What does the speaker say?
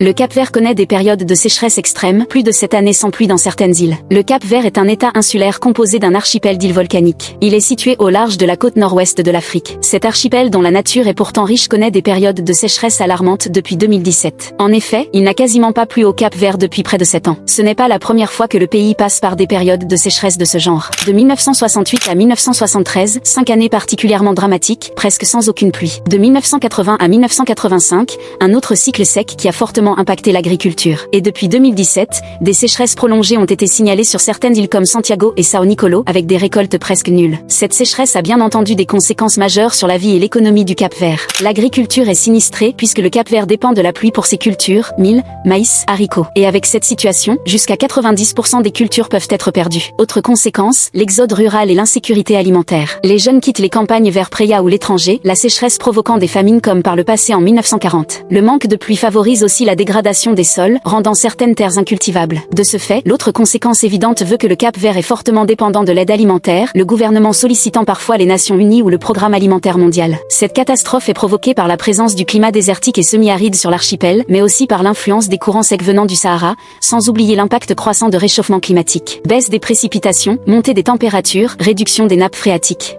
Le Cap-Vert connaît des périodes de sécheresse extrême, plus de 7 années sans pluie dans certaines îles. Le Cap-Vert est un état insulaire composé d'un archipel d'îles volcaniques. Il est situé au large de la côte nord-ouest de l'Afrique. Cet archipel, dont la nature est pourtant riche, connaît des périodes de sécheresse alarmantes depuis 2017. En effet, il n'a quasiment pas plu au Cap-Vert depuis près de 7 ans. Ce n'est pas la première fois que le pays passe par des périodes de sécheresse de ce genre. De 1968 à 1973, 5 années particulièrement dramatiques, presque sans aucune pluie. De 1980 à 1985, un autre cycle sec qui a fortement impacté l'agriculture. Et depuis 2017, des sécheresses prolongées ont été signalées sur certaines îles comme Santiago et São Nicolau, avec des récoltes presque nulles. Cette sécheresse a bien entendu des conséquences majeures sur la vie et l'économie du Cap-Vert. L'agriculture est sinistrée puisque le Cap-Vert dépend de la pluie pour ses cultures, mil, maïs, haricots. Et avec cette situation, jusqu'à 90% des cultures peuvent être perdues. Autre conséquence, l'exode rural et l'insécurité alimentaire. Les jeunes quittent les campagnes vers Praia ou l'étranger, la sécheresse provoquant des famines comme par le passé en 1940. Le manque de pluie favorise aussi la dégradation des sols, rendant certaines terres incultivables. De ce fait, l'autre conséquence évidente veut que le Cap-Vert est fortement dépendant de l'aide alimentaire, le gouvernement sollicitant parfois les Nations Unies ou le Programme alimentaire mondial. Cette catastrophe est provoquée par la présence du climat désertique et semi-aride sur l'archipel, mais aussi par l'influence des courants secs venant du Sahara, sans oublier l'impact croissant de réchauffement climatique. Baisse des précipitations, montée des températures, réduction des nappes phréatiques.